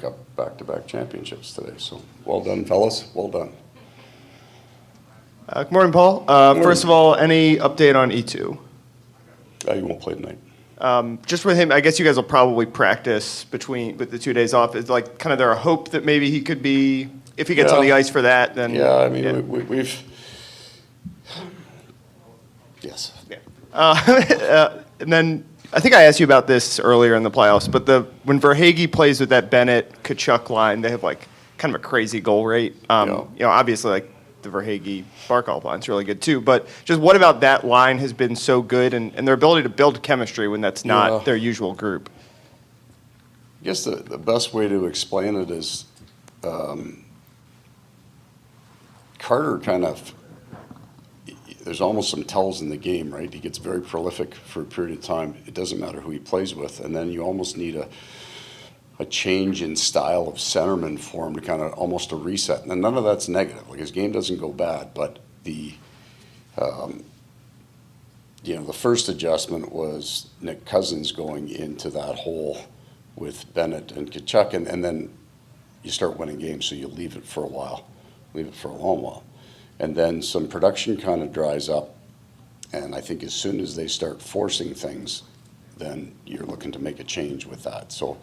Cup back-to-back championships today. So well done, fellas. Well done. Good morning, Paul. First of all, any update on E2? He won't play tonight. Just with him, I guess you guys will probably practice with the 2 days off. Is like kind of there a hope that maybe he could be, if he gets on the ice for that, then... Yeah, I mean, we've... Yes. Yeah. And then I think I asked you about this earlier in the playoffs, but when Verhaeghe plays with that Bennett-Tkachuk line, they have like kind of a crazy goal rate. Obviously like the Verhaeghe-Barkov line's really good too, but just what about that line has been so good and their ability to build chemistry when that's not their usual group? I guess the best way to explain it is Carter kind of, there's almost some tells in the game, right? He gets very prolific for a period of time. It doesn't matter who he plays with. And then you almost need a change in style of centerman for him to kind of almost a reset. And none of that's negative. Like his game doesn't go bad, but the first adjustment was Nick Cousins going into that hole with Bennett and Tkachuk, and then you start winning games, so you leave it for a while, leave it for a long while. And then some production kind of dries up, and I think as soon as they start forcing things, then you're looking to make a change with that. So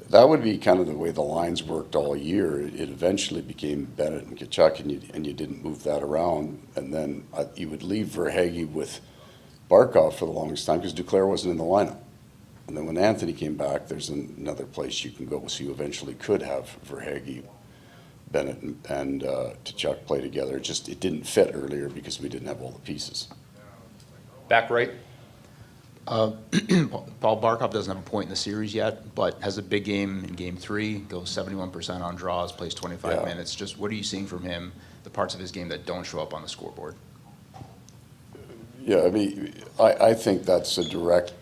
that would be kind of the way the lines worked all year. It eventually became Bennett and Tkachuk, and you didn't move that around. And then you would leave Verhaeghe with Barkov for the longest time because Duclair wasn't in the lineup. And then when Anthony came back, there's another place you can go. So you eventually could have Verhaeghe, Bennett, and Tkachuk play together. It didn't fit earlier because we didn't have all the pieces. Back right. Paul Barkov doesn't have a point in the series yet, but has a big game in Game 3, goes 71% on draws, plays 25 minutes. Just what are you seeing from him, the parts of his game that don't show up on the scoreboard? Yeah, I mean, I think that's a direct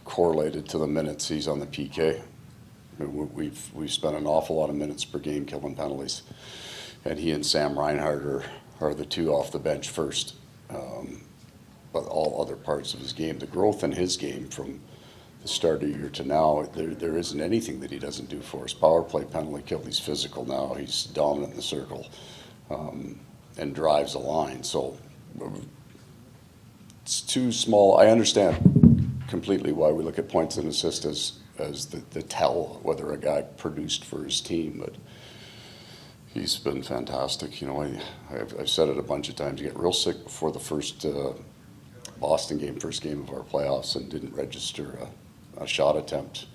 correlated to the minutes he's on the PK. I mean, we've spent an awful lot of minutes per game killing penalties, and he and Sam Reinhart are the two off the bench first. But all other parts of his game, the growth in his game from the start of the year to now, there isn't anything that he doesn't do for us. Power play, penalty kill, he's physical now, he's dominant in the circle, and drives a line. So it's too small. I understand completely why we look at points and assists as the tell whether a guy produced for his team, but he's been fantastic. You know, I've said it a bunch of times. You get real sick before the first Boston game, first game of our playoffs, and didn't register a shot attempt.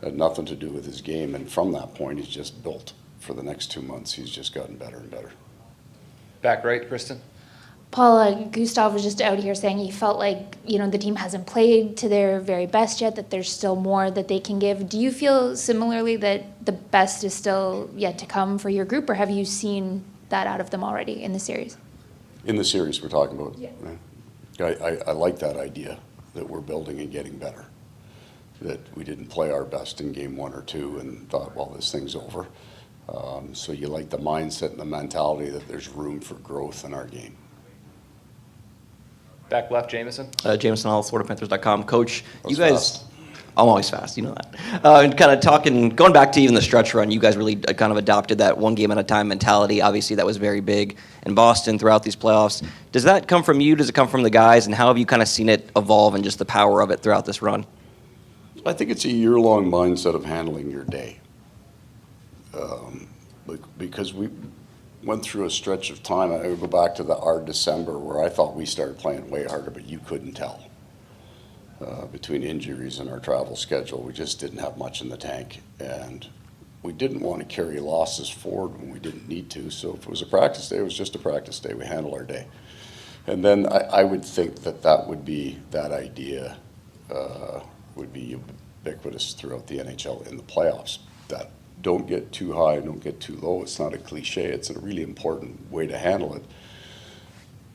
It had nothing to do with his game, and from that point, he's just built. For the next 2 months, he's just gotten better and better. Back right, Kristen. Paul, Gustav was just out here saying he felt like, the team hasn't played to their very best yet, that there's still more that they can give. Do you feel similarly that the best is still yet to come for your group, or have you seen that out of them already in the series? In the series we're talking about. Yeah. I like that idea that we're building and getting better, that we didn't play our best in game 1 or 2 and thought, well, this thing's over. So you like the mindset and the mentality that there's room for growth in our game. Back left, Jameson. Jameson Hall, FloridaPanthers.com. Coach, you guys, fast. I'm always fast, you know that. And kind of going back to even the stretch run, you guys really kind of adopted that one game at a time mentality. Obviously, that was very big in Boston throughout these playoffs. Does that come from you? Does it come from the guys? And how have you kind of seen it evolve and just the power of it throughout this run? I think it's a year-long mindset of handling your day. Because we went through a stretch of time, I would go back to our December where I thought we started playing way harder, but you couldn't tell. Between injuries and our travel schedule, we just didn't have much in the tank. And we didn't want to carry losses forward when we didn't need to. So if it was a practice day, it was just a practice day. We handle our day. And then I would think that idea would be ubiquitous throughout the NHL in the playoffs. That don't get too high, don't get too low. It's not a cliche. It's a really important way to handle it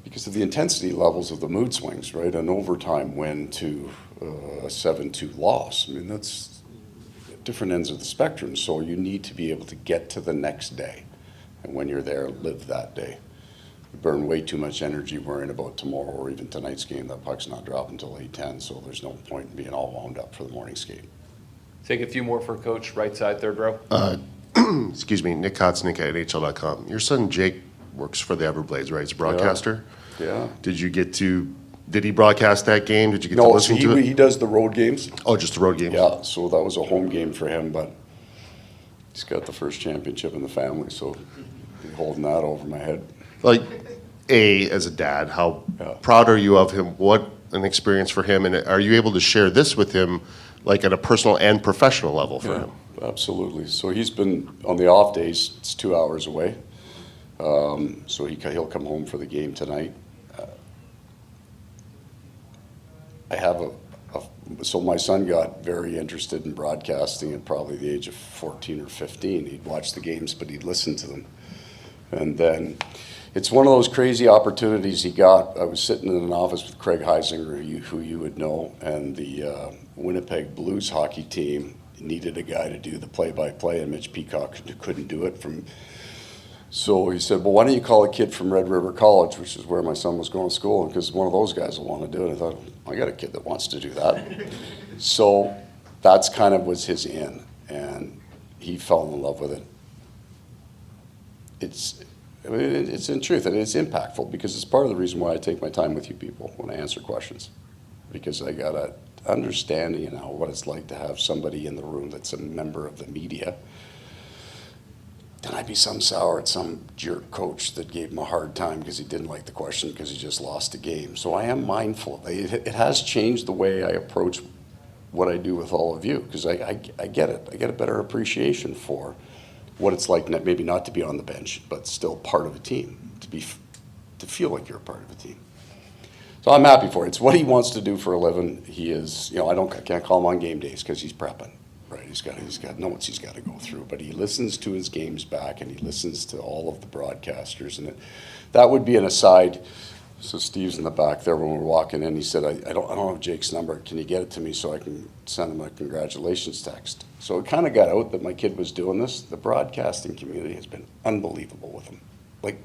because of the intensity levels of the mood swings, right? An overtime win to a 7-2 loss. I mean, that's different ends of the spectrum. So you need to be able to get to the next day. And when you're there, live that day. You burn way too much energy worrying about tomorrow or even tonight's game. That puck's not dropping until 8:10, so there's no point in being all wound up for the morning skate. Take a few more for Coach, right side, third row. Excuse me, Nick Kotznick at NHL.com. Your son Jake works for the Everblades, right? He's a broadcaster. Yeah. Did he broadcast that game? Did you get to No, so listen to it? he does the road games. Oh, just the road games. Yeah, so that was a home game for him, but he's got the first championship in the family, so he's holding that over my head. Like, as a dad, how Yeah. proud are you of him? What an experience for him, and are you able to share this with him, like at a personal and professional level for him? Absolutely. So he's been, on the off days, it's 2 hours away. So he'll come home for the game tonight. I have so my son got very interested in broadcasting at probably the age of 14 or 15. He'd watch the games, but he'd listen to them. And then it's one of those crazy opportunities he got. I was sitting in an office with Craig Heisinger, who you would know, and the Winnipeg Blues hockey team needed a guy to do the play-by-play, and Mitch Peacock couldn't do it. So he said, well, why don't you call a kid from Red River College, which is where my son was going to school, because one of those guys will want to do it. I thought, I got a kid that wants to do that. So that's kind of was his in, and he fell in love with it. It's in truth, and it's impactful, because it's part of the reason why I take my time with you people when I answer questions, because I got a understanding of what it's like to have somebody in the room that's a member of the media. Then I'd be some sour at some jerk coach that gave him a hard time because he didn't like the question because he just lost a game. So I am mindful. It has changed the way I approach what I do with all of you, because I get it. I get a better appreciation for what it's like, maybe not to be on the bench, but still part of a team, to feel like you're a part of a team. So I'm happy for it. It's what he wants to do for a living. He is, I can't call him on game days because he's prepping. Right, he's got notes he's got to go through, but he listens to his games back, and he listens to all of the broadcasters, and that would be an aside. So Steve's in the back there when we're walking in. He said, "I don't have Jake's number. Can you get it to me so I can send him a congratulations text?" So it kind of got out that my kid was doing this. The broadcasting community has been unbelievable with him. Like,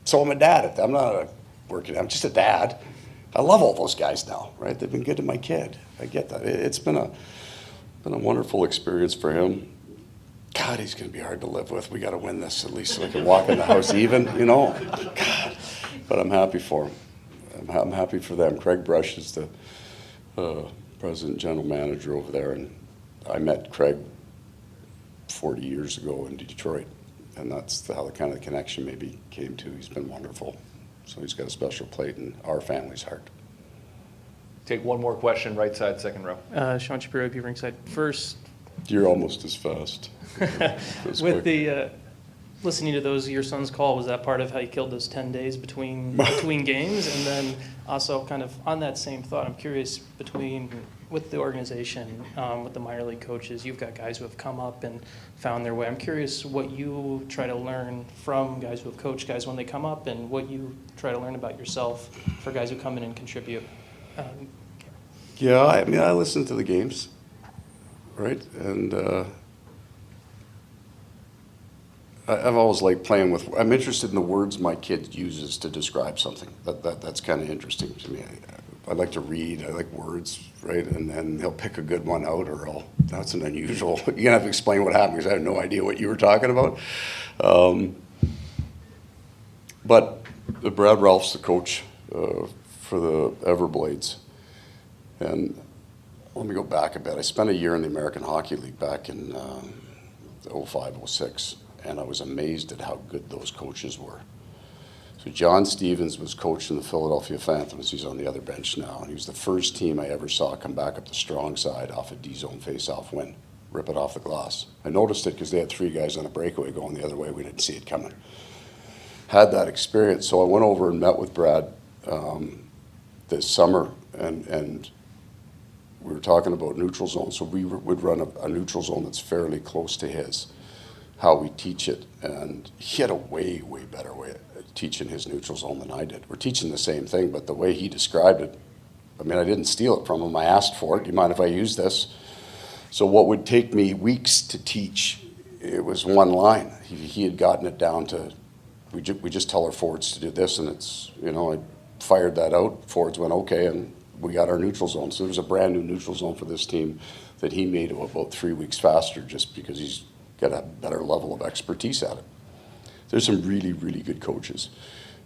so I'm a dad. I'm I'm just a dad. I love all those guys now, right? They've been good to my kid. I get that. It's been a wonderful experience for him. God, he's going to be hard to live with. We got to win this at least so I can walk in the house even, God. But I'm happy for him. I'm happy for them. Craig Brush is the president general manager over there, and I met Craig 40 years ago in Detroit, and that's how the kind of connection maybe came to. He's been wonderful. So he's got a special plate in our family's heart. Take one more question, right side, second row. Sean Shapiro, AP Ringside. First, You're almost as fast. with the listening to your son's call, was that part of how you killed those 10 days between games? And then also kind of on that same thought, I'm curious with the organization, with the minor league coaches, you've got guys who have come up and found their way. I'm curious what you try to learn from guys who have coached guys when they come up, and what you try to learn about yourself for guys who come in and contribute. Yeah, I mean, I listen to the games, right? And I've always liked playing with. I'm interested in the words my kid uses to describe something. That's kind of interesting to me. I like to read. I like words, right? And then he'll pick a good one out, or that's an unusual. You're gonna have to explain what happened, because I have no idea what you were talking about. But Brad Ralph's the coach for the Everblades, and let me go back a bit. I spent a year in the American Hockey League back in 05, 06, and I was amazed at how good those coaches were. So John Stevens was coaching the Philadelphia Phantoms. He's on the other bench now. And he was the first team I ever saw come back up the strong side off a D-zone face-off win, rip it off the glass. I noticed it because they had 3 guys on a breakaway going the other way. We didn't see it coming. Had that experience. So I went over and met with Brad this summer, and we were talking about neutral zone. So we would run a neutral zone that's fairly close to his, how we teach it. And he had a way, way better way of teaching his neutral zone than I did. We're teaching the same thing, but the way he described it, I mean, I didn't steal it from him. I asked for it. Do you mind if I use this? So what would take me weeks to teach, it was one line. He had gotten it down to, we just tell our forwards to do this, and it's, I fired that out. Forwards went okay, and we got our neutral zone. So there's a brand new neutral zone for this team that he made about 3 weeks faster just because he's got a better level of expertise at it. There's some really, really good coaches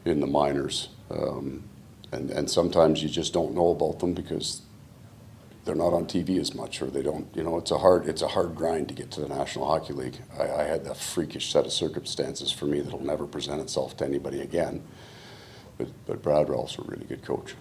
in the minors. And sometimes you just don't know about them because they're not on TV as much, or they don't, it's a hard grind to get to the National Hockey League. I had that freakish set of circumstances for me that'll never present itself to anybody again. But Brad Ralph's a really good coach.